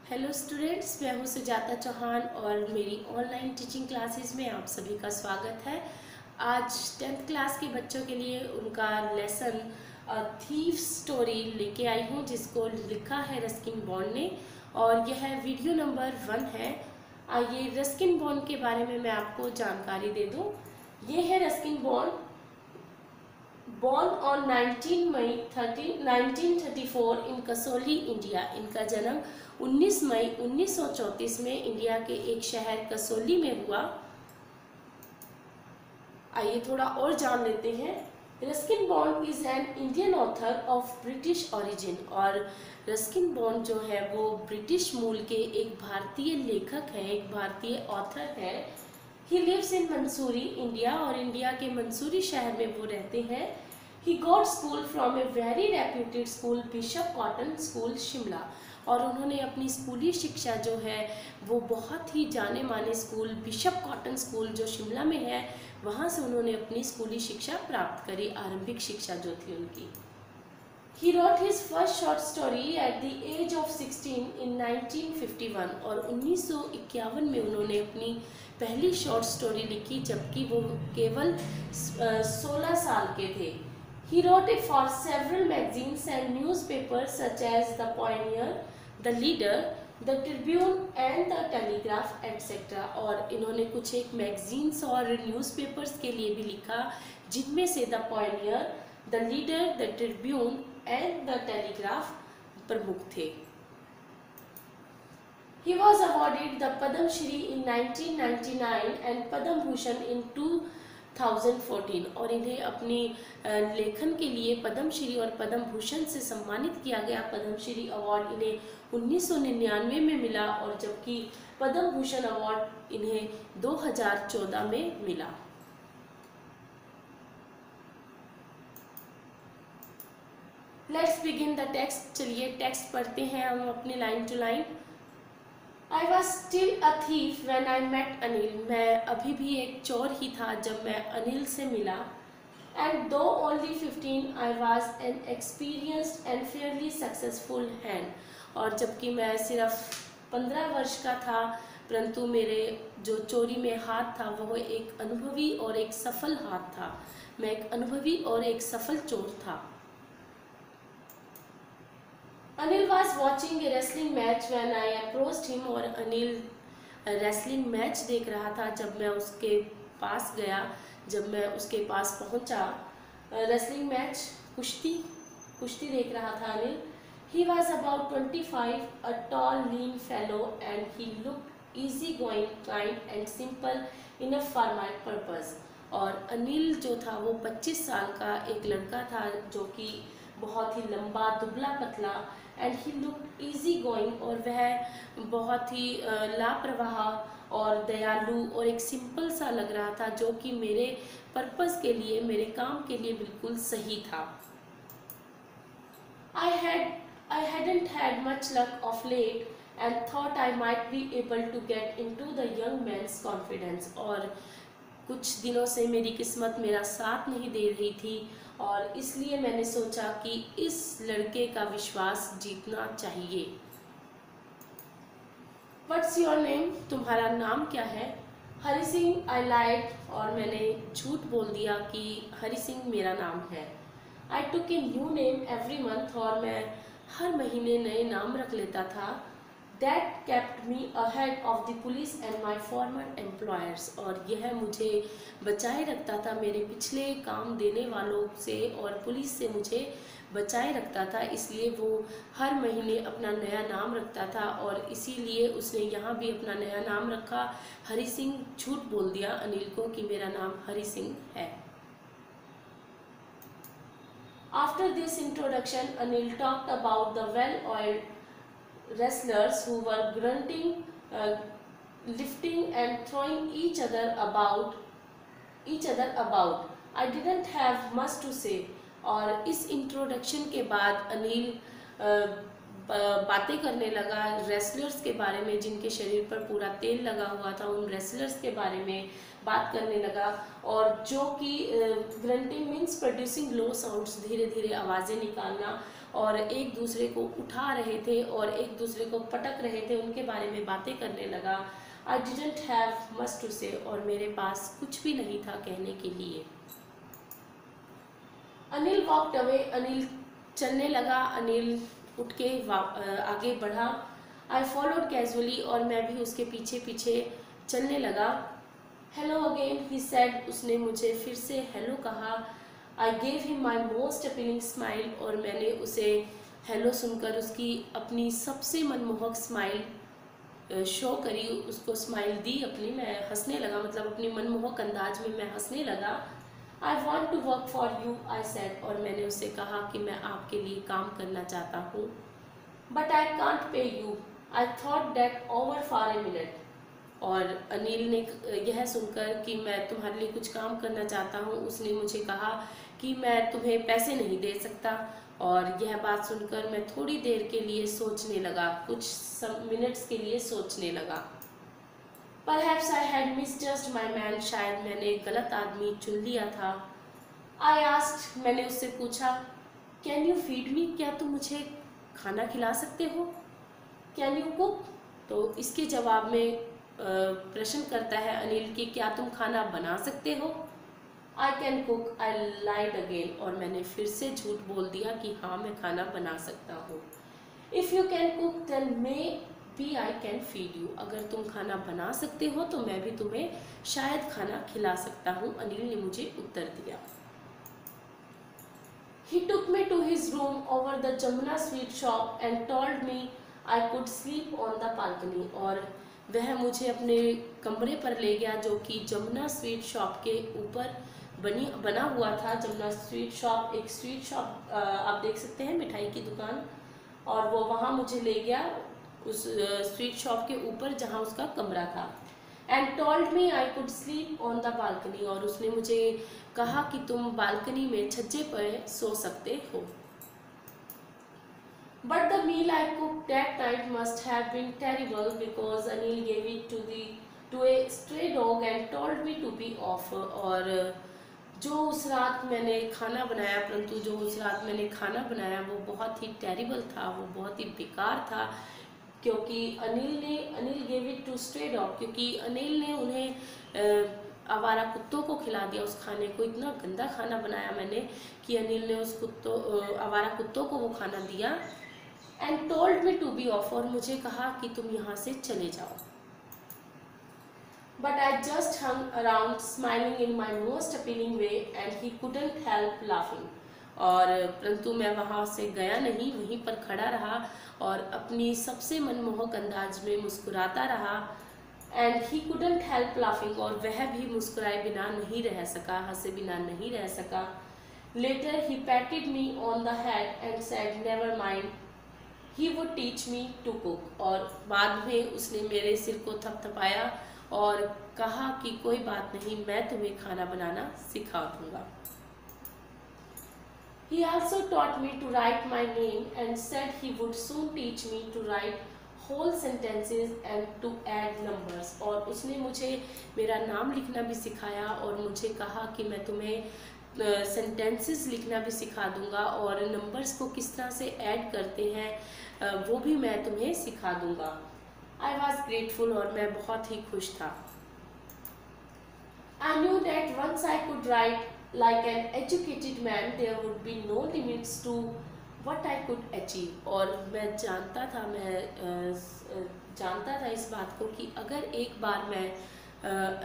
Hello students, मैं हूं सुजाता चौहान और मेरी ऑनलाइन टीचिंग क्लासेस में आप सभी का स्वागत है। आज 10th क्लास के बच्चों के लिए उनका लेसन थीफ स्टोरी लेके आई हूं, जिसको लिखा है रस्किन बॉन्ड ने, और यह वीडियो नंबर 1 है। आइए रस्किन बॉन्ड के बारे में मैं आपको जानकारी दे दूं। ये है Ruskin Bond, born on 19 May 1934 in Kasauli, India. इनका जन्म 19 मई 1934 में इंडिया के एक शहर कसौली में हुआ। आइए थोड़ा और जान लेते हैं। Ruskin bond is an Indian author of British origin, और रस्किन बॉन्ड जो है वो ब्रिटिश मूल के एक भारतीय लेखक है, एक भारतीय ऑथर है। He lives in Mussoorie, India, और इंडिया के मंसूरी शहर में वो रहते हैं। He got school from a very reputed school, bishop cotton school, Shimla, और उन्होंने अपनी स्कूली शिक्षा जो है वो बहुत ही जाने माने स्कूल बिशप कॉटन स्कूल जो शिमला में है, वहाँ से उन्होंने अपनी स्कूली शिक्षा प्राप्त करी, आरंभिक शिक्षा जो थी उनकी। He wrote his first short story at the age of 16 in 1951, और 1951 में उन्होंने अपनी पहली शॉर्ट स्टोरी लिखी, जबकि वो केवल 16 साल के थे। He wrote it for several magazines and newspapers such as The Pioneer, The Leader, The Tribune and The Telegraph, etc. और इन्होंने कुछ एक मैगजीन्स और न्यूज़पेपर्स के लिए भी लिखा, जिनमें से the Pioneer, the Leader, the Tribune and the Telegraph प्रमुख थे। He was awarded the Padma Shri in 1999 and Padma Bhushan in 2014, और इन्हें अपनी लेखन के लिए पद्म श्री और पद्म भूषण से सम्मानित किया गया। पद्म श्री अवार्ड इन्हें 1999 में मिला, और जबकि पद्म भूषण अवार्ड इन्हें 2014 में मिला। Let's begin the text. चलिए टेक्स्ट पढ़ते हैं हम अपनी line to line. I was still a thief when I met Anil. मैं अभी भी एक चोर ही था जब मैं अनिल से मिला। And though only 15, I was an experienced and fairly successful hand। और जबकि मैं सिर्फ 15 वर्ष का था, परंतु मेरे जो चोरी में हाथ था वो एक अनुभवी और एक सफल हाथ था। मैं एक अनुभवी और एक सफल चोर था। Anil was watching a wrestling match when I approached him, और अनिल रेसलिंग मैच देख रहा था जब मैं उसके पास गया, जब मैं उसके पास पहुंचा। रेसलिंग मैच, कुश्ती देख रहा था Anil. He was about 25, a tall lean fellow and he looked easy going, kind and simple enough for my purpose। और अनिल जो था वो 25 साल का एक लड़का था जो कि बहुत ही लंबा, दुबला पतला, and he looked easy going, और वह बहुत ही लापरवाह और दयालु और एक सिंपल सा लग रहा था, जो कि मेरे पर्पस के लिए, मेरे काम के लिए बिल्कुल सही था। I hadn't had much luck of late and thought I might be able to get into the young man's confidence। और कुछ दिनों से मेरी किस्मत मेरा साथ नहीं दे रही थी, और इसलिए मैंने सोचा कि इस लड़के का विश्वास जीतना चाहिए। What's your name? तुम्हारा नाम क्या है? हरि सिंह। I lied, और मैंने झूठ बोल दिया कि हरि सिंह मेरा नाम है। I took a new name every month, और मैं हर महीने नए नाम रख लेता था। That kept me ahead of the police and my former employers, और यह मुझे बचाए रखता था मेरे पिछले काम देने वालों से, और पुलिस से मुझे बचाए रखता था। इसलिए वो हर महीने अपना नया नाम रखता था, और इसीलिए उसने यहाँ भी अपना नया नाम रखा। हरि सिंह झूठ बोल दिया अनिल को कि मेरा नाम हरि सिंह है। After this introduction, Anil talked about the well-oiled wrestlers who were grunting, lifting and throwing each other about। I didn't have much to say। और इस इंट्रोडक्शन के बाद अनिल बातें करने लगा रेसलर्स के बारे में, जिनके शरीर पर पूरा तेल लगा हुआ था, उन रेसलर्स के बारे में बात करने लगा, और जो कि ग्रंटिंग मीन्स प्रोड्यूसिंग लो साउंड्स, धीरे धीरे आवाज़ें निकालना, और एक दूसरे को उठा रहे थे और एक दूसरे को पटक रहे थे, उनके बारे में बातें करने लगा। I didn't have much to say, और मेरे पास कुछ भी नहीं था कहने के लिए। अनिल वॉकड अवे, अनिल चलने लगा, अनिल उठ के आगे बढ़ा। आई फॉलोड कैजुअली, और मैं भी उसके पीछे पीछे चलने लगा। हेलो अगेन ही सेड, उसने मुझे फिर से हेलो कहा। I gave him my most appealing smile, और मैंने उसे हेलो सुनकर उसकी अपनी सबसे मनमोहक स्माइल शो करी, उसको स्माइल दी अपनी। मैं हंसने लगा, मतलब अपनी मनमोहक अंदाज में मैं हंसने लगा। I want to work for you, I said, और मैंने उससे कहा कि मैं आपके लिए काम करना चाहता हूँ। But I can't pay you, I thought that over for a minute, और अनिल ने यह सुनकर कि मैं तुम्हारे लिए कुछ काम करना चाहता हूँ, उसने मुझे कहा कि मैं तुम्हें पैसे नहीं दे सकता। और यह बात सुनकर मैं थोड़ी देर के लिए सोचने लगा, कुछ मिनट्स के लिए सोचने लगा। Perhaps I had misjudged my man, शायद मैंने गलत आदमी चुन लिया था। I asked, मैंने उससे पूछा, Can you feed me, क्या तुम मुझे खाना खिला सकते हो? Can you cook? तो इसके जवाब में प्रश्न करता है अनिल कि क्या तुम खाना बना सकते हो? I can cook, I lied again, और मैंने फिर से झूठ बोल दिया कि हाँ मैं खाना बना सकता हूँ। If you can cook, then maybe I can feed you, अगर तुम खाना बना सकते हो तो मैं भी तुम्हें शायद खाना खिला सकता हूँ, अनिल ने मुझे उत्तर दिया। He took me to his room over the Jamuna sweet shop and told me I could sleep on the balcony, और वह मुझे अपने कमरे पर ले गया जो कि जमुना स्वीट शॉप के ऊपर बना हुआ था। जमुना स्वीट शॉप एक स्वीट शॉप आप देख सकते हैं, मिठाई की दुकान, और वो वहाँ मुझे ले गया उस स्वीट शॉप के ऊपर जहाँ उसका कमरा था। And told me I could sleep on the balcony, और उसने मुझे कहा कि तुम बालकनी में छज्जे पर सो सकते हो। But the meal I cooked that night must have been terrible because Anil gave it to a stray dog and told me to be off, और जो उस रात मैंने खाना बनाया, परंतु जो उस रात मैंने खाना बनाया वो बहुत ही टेरिबल था, वो बहुत ही बेकार था, क्योंकि Anil gave it to stray dog, क्योंकि अनिल ने उन्हें आवारा कुत्तों को खिला दिया उस खाने को। इतना गंदा खाना बनाया मैंने कि अनिल ने उस आवारा कुत्तों को वो खाना दिया। And told me to be off, और मुझे कहा कि तुम यहाँ से चले जाओ। But I just hung around smiling in my most appealing way and he couldn't help laughing, और परंतु मैं वहाँ से गया नहीं, वहीं पर खड़ा रहा और अपनी सबसे मनमोहक अंदाज में मुस्कुराता रहा। And he couldn't help laughing, और वह भी मुस्कुराए बिना नहीं रह सका, हंसे बिना नहीं रह सका। Later he patted me on the head and said never mind, he would teach me to cook, और बाद में उसने मेरे सिर को थपथपाया और कहा कि कोई बात नहीं, मैं तुम्हें खाना बनाना सिखा दूंगा। He also taught me to write my name and said he would soon teach me to write whole sentences and to add numbers, और उसने मुझे मेरा नाम लिखना भी सिखाया और मुझे कहा कि मैं तुम्हें सेंटेंसेस लिखना भी सिखा दूंगा और नंबर्स को किस तरह से ऐड करते हैं वो भी मैं तुम्हें सिखा दूंगा। I was grateful, और मैं बहुत ही खुश था। I knew that once I could write like an educated man, there would be no limits to what I could achieve, और मैं जानता था इस बात को कि अगर एक बार मैं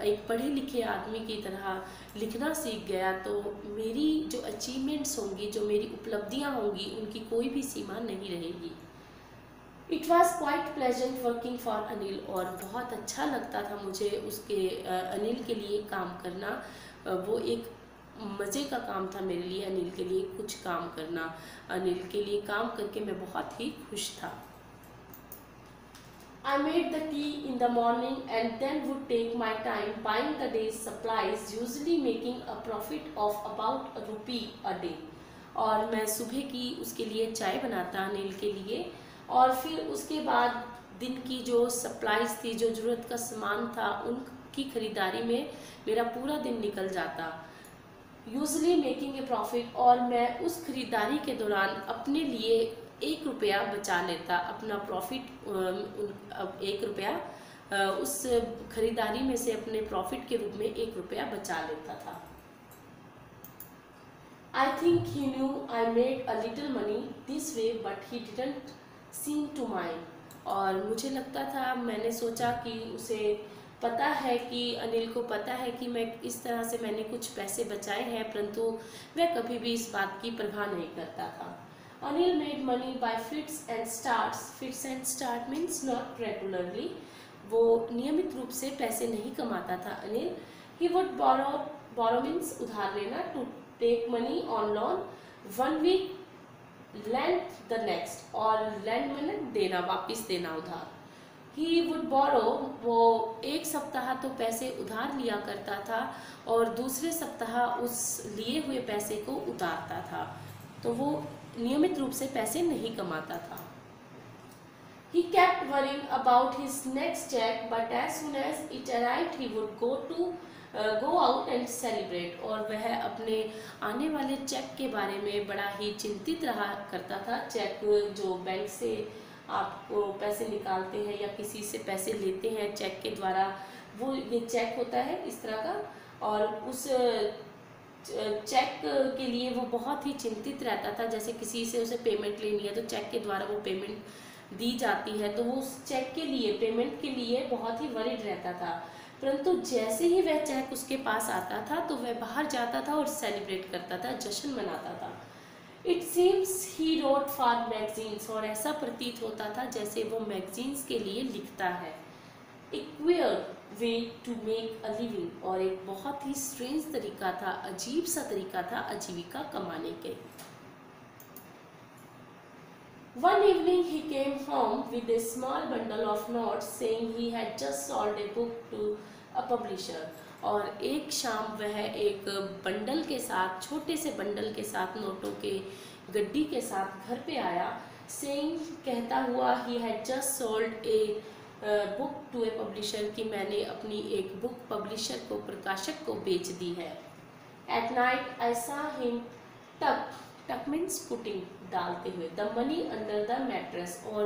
एक पढ़े लिखे आदमी की तरह लिखना सीख गया तो मेरी जो अचीवमेंट्स होंगी, जो मेरी उपलब्धियां होंगी, उनकी कोई भी सीमा नहीं रहेगी। It was quite pleasant working for Anil, और बहुत अच्छा लगता था मुझे उसके अनिल के लिए काम करना। वो एक मज़े का काम था मेरे लिए, अनिल के लिए कुछ काम करना। अनिल के लिए काम करके मैं बहुत ही खुश था। I made the tea in the morning and then would take my time buying the day's supplies, usually making a profit of about ₹1 a day, और मैं सुबह की उसके लिए चाय बनाता अनिल के लिए, और फिर उसके बाद दिन की जो सप्लाईज थी, जो ज़रूरत का सामान था, उनकी खरीदारी में मेरा पूरा दिन निकल जाता। यूजली मेकिंग ए प्रॉफिट, और मैं उस खरीदारी के दौरान अपने लिए 1 रुपया बचा लेता, अपना प्रॉफिट 1 रुपया उस खरीदारी में से अपने प्रॉफिट के रूप में 1 रुपया बचा लेता था। I think he knew I made a little money this way, but he didn't seem to mind. और मुझे लगता था, मैंने सोचा कि उसे पता है, कि अनिल को पता है कि मैं इस तरह से मैंने कुछ पैसे बचाए हैं, परंतु वह कभी भी इस बात की परवाह नहीं करता था। Anil made money by fits and starts. Fits and start means not regularly, वो नियमित रूप से पैसे नहीं कमाता था Anil. He would borrow means उधार लेना, to take money on loan, 1 week lend the next, और लैंड मैंने देना, वापिस देना उधार। ही वुड बोरो, वो 1 सप्ताह तो पैसे उधार लिया करता था और दूसरे सप्ताह उस लिए हुए पैसे को उतारता था, तो वो नियमित रूप से पैसे नहीं कमाता था। He kept worrying about his next check, but as soon as it arrived, he would go out and celebrate. और वह अपने आने वाले चेक के बारे में बड़ा ही चिंतित रहा करता था। चेक जो बैंक से आपको पैसे निकालते हैं या किसी से पैसे लेते हैं चेक के द्वारा, वो ये चेक होता है इस तरह का, और उस चेक के लिए वो बहुत ही चिंतित रहता था। जैसे किसी से उसे पेमेंट लेनी है तो चेक के द्वारा वो पेमेंट दी जाती है, तो वो उस चेक के लिए, पेमेंट के लिए बहुत ही वरीड रहता था। परंतु जैसे ही वह चेक उसके पास आता था तो वह बाहर जाता था और सेलिब्रेट करता था, जश्न मनाता था। It seems he wrote for magazines, और ऐसा प्रतीत होता था जैसे वो मैगजीन्स के लिए लिखता है। A queer way to make a living, और एक बहुत ही स्ट्रेंज तरीका था, अजीब सा तरीका था आजीविका कमाने के। One evening he came home with a small bundle of notes, saying he had just sold a book to a publisher. और एक शाम वह एक बंडल के साथ, छोटे से बंडल के साथ, नोटों के गड्डी के साथ घर पे आया। saying, कहता हुआ, he had just sold a book to a publisher, कि मैंने अपनी एक बुक पब्लिशर को, प्रकाशक को बेच दी है। At night I saw him tuck means putting, डालते हुए, the money under the mattress, और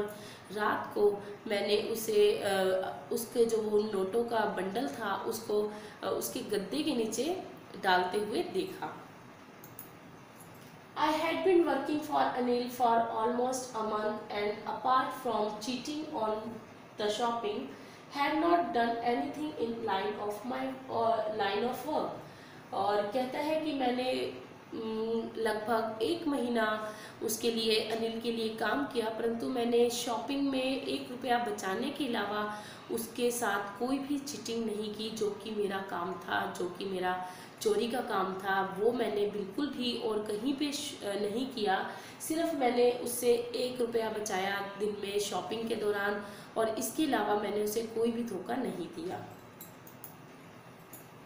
रात को मैंने उसे उसके जो वो नोटों का बंडल था उसको उसके गद्दे के नीचे डालते हुए देखा। I had been working for Anil for almost a month, and apart from cheating on the shopping, had not done anything in line of work. और कहता है कि मैंने लगभग 1 महीना उसके लिए, अनिल के लिए काम किया, परंतु मैंने शॉपिंग में 1 रुपया बचाने के अलावा उसके साथ कोई भी चीटिंग नहीं की। जो कि मेरा काम था, जो कि मेरा चोरी का काम था, वो मैंने बिल्कुल भी और कहीं पे नहीं किया। सिर्फ मैंने उससे 1 रुपया बचाया दिन में शॉपिंग के दौरान, और इसके अलावा मैंने उसे कोई भी धोखा नहीं दिया।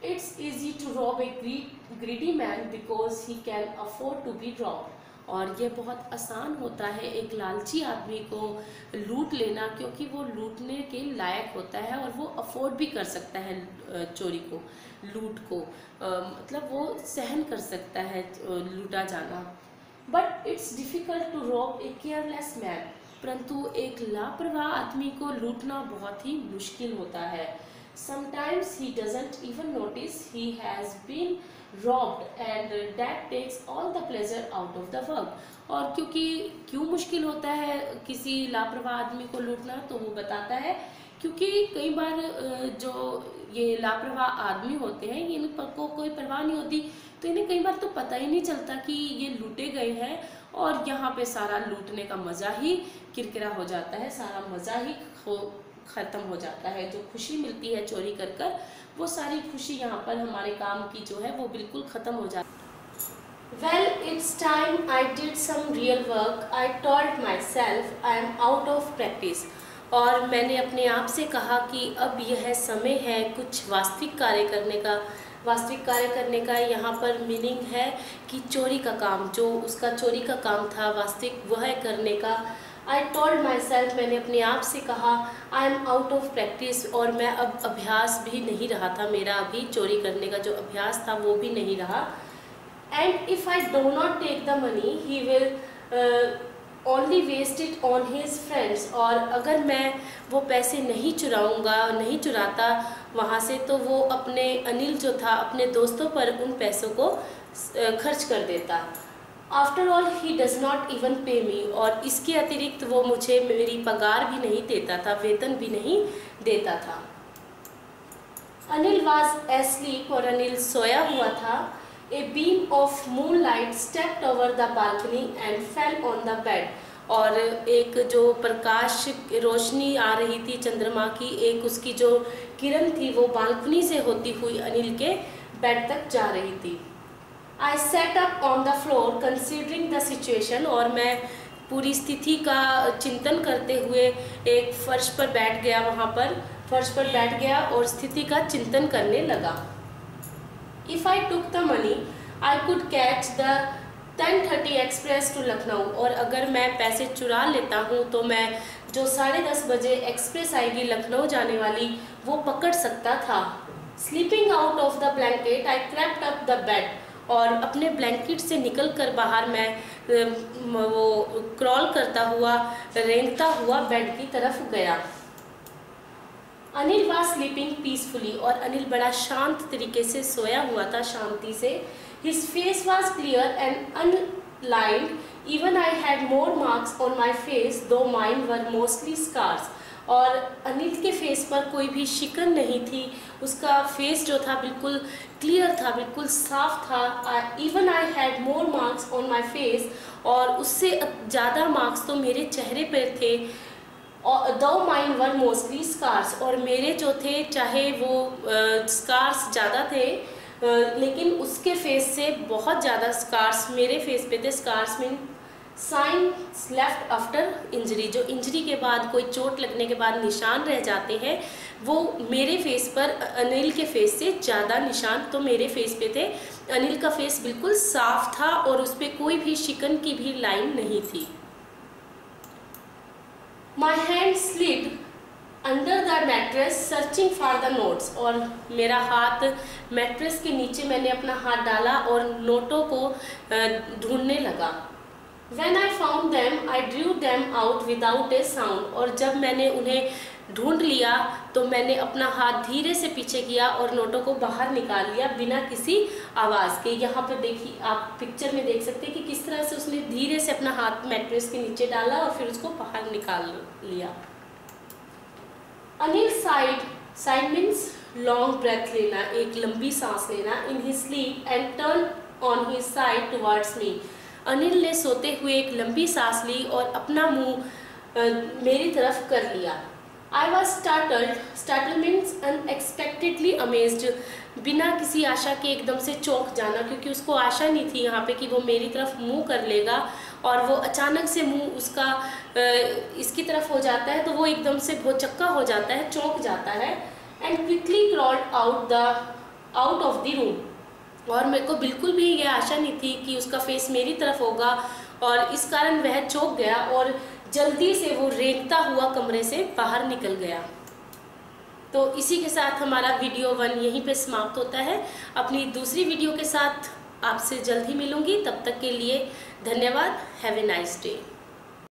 It's easy to rob a greedy man because he can afford to be robbed. और यह बहुत आसान होता है एक लालची आदमी को लूट लेना, क्योंकि वो लूटने के लायक होता है और वो अफोर्ड भी कर सकता है चोरी को, लूट को, मतलब वो सहन कर सकता है लूटा जाना। But it's difficult to rob a careless man, परंतु एक लापरवाह आदमी को लूटना बहुत ही मुश्किल होता है। Sometimes he doesn't even notice he has been robbed, and that takes all the pleasure out of the work. और क्यों मुश्किल होता है किसी लापरवाह आदमी को लूटना, तो वो बताता है क्योंकि कई बार जो ये लापरवाह आदमी होते हैं, इनको कोई परवाह नहीं होती, तो इन्हें कई बार तो पता ही नहीं चलता कि ये लूटे गए हैं, और यहाँ पे सारा लूटने का मज़ा ही किरकिरा हो जाता है, सारा मज़ा ही ख़त्म हो जाता है। जो खुशी मिलती है चोरी कर कर, वो सारी खुशी यहाँ पर हमारे काम की जो है वो बिल्कुल ख़त्म हो जाती है। Well, it's time I did some real work. I told myself I am out of practice. और मैंने अपने आप से कहा कि अब यह समय है कुछ वास्तविक कार्य करने का। वास्तविक कार्य करने का यहाँ पर मीनिंग है कि चोरी का काम, जो उसका चोरी का काम था वास्तविक वह करने का। आई टोल्ड माई सेल्फ, मैंने अपने आप से कहा, I am out of practice, और मैं अब अभ्यास भी नहीं रहा था, मेरा अभी चोरी करने का जो अभ्यास था वो भी नहीं रहा। and if I do not take the money he will only waste it on his friends। और अगर मैं वो पैसे नहीं चुराऊँगा, नहीं चुराता वहाँ से, तो वो अपने अनिल जो था अपने दोस्तों पर उन पैसों को खर्च कर देता। After all he does not even पे मी, और इसके अतिरिक्त वो मुझे मेरी पगार भी नहीं देता था, वेतन भी नहीं देता था। अनिल वॉज एस्लीप, और अनिल सोया हुआ था। A beam of moon light stepped over the balcony and fell on the bed, और एक जो प्रकाश रोशनी आ रही थी चंद्रमा की, एक उसकी जो किरण थी वो बालकनी से होती हुई अनिल के बेड तक जा रही थी। I sat up on the floor considering the situation, और मैं पूरी स्थिति का चिंतन करते हुए एक फर्श पर बैठ गया, वहाँ पर फर्श पर बैठ गया और स्थिति का चिंतन करने लगा। If I took the money, I could catch the 10:30 express to Lucknow, और अगर मैं पैसे चुरा लेता हूँ तो मैं जो 10:30 बजे एक्सप्रेस आएगी लखनऊ जाने वाली वो पकड़ सकता था। Sleeping out of the blanket, I crept up the bed, और अपने ब्लैंकेट से निकलकर बाहर मैं वो क्रॉल करता हुआ, रेंगता हुआ बेड की तरफ गया। अनिल वाज स्लीपिंग पीसफुली, और अनिल बड़ा शांत तरीके से सोया हुआ था, शांति से। His face was clear and unlined, even I had more marks on my face दो माइन वर मोस्टली स्कार्स, और अनिल के फेस पर कोई भी शिकन नहीं थी, उसका फेस जो था बिल्कुल क्लियर था, बिल्कुल साफ था। Even I had more marks on my face, और उससे ज़्यादा मार्क्स तो मेरे चेहरे पर थे। दो माइन वर मोस्टली स्कार्स, और मेरे जो थे चाहे वो स्कार्स ज़्यादा थे लेकिन उसके फेस से बहुत ज़्यादा स्कार्स मेरे फेस पे थे। Scars mean signs left after injury, जो इंजरी के बाद, कोई चोट लगने के बाद निशान रह जाते हैं, वो मेरे फेस पर अनिल के फेस से ज़्यादा निशान तो मेरे फेस पे थे। अनिल का फेस बिल्कुल साफ था और उस पर कोई भी शिकन की भी लाइन नहीं थी। My hand slid under the mattress searching for the notes, और मेरा हाथ मैट्रेस के नीचे, मैंने अपना हाथ डाला और नोटों को ढूंढने लगा। When I found them, I drew them out without a sound, और जब मैंने उन्हें ढूंढ लिया तो मैंने अपना हाथ धीरे से पीछे किया और नोटों को बाहर निकाल लिया बिना किसी आवाज़ के। यहाँ पर देखिए, आप पिक्चर में देख सकते हैं कि किस तरह से उसने धीरे से अपना हाथ मैट्रेस के नीचे डाला और फिर उसको बाहर निकाल लिया। Anil sighed means long breath लेना, एक लंबी सांस लेना, in his sleep and turn on his side towards me. Anil ने सोते हुए एक लंबी सांस ली और अपना मुंह मेरी तरफ कर लिया। I was startled means unexpectedly amazed, बिना किसी आशा के एकदम से चौंक जाना, क्योंकि उसको आशा नहीं थी यहाँ पे कि वो मेरी तरफ मुंह कर लेगा, और वो अचानक से मुंह उसका इसकी तरफ हो जाता है तो वो एकदम से भौचक्का हो जाता है, चौंक जाता है। And quickly crawled out of the room, और मेरे को बिल्कुल भी ये आशा नहीं थी कि उसका फेस मेरी तरफ होगा, और इस कारण वह चौंक गया और जल्दी से वो रेंगता हुआ कमरे से बाहर निकल गया। तो इसी के साथ हमारा वीडियो 1 यहीं पे समाप्त होता है। अपनी दूसरी वीडियो के साथ आपसे जल्द ही मिलूंगी, तब तक के लिए धन्यवाद। Have a nice day.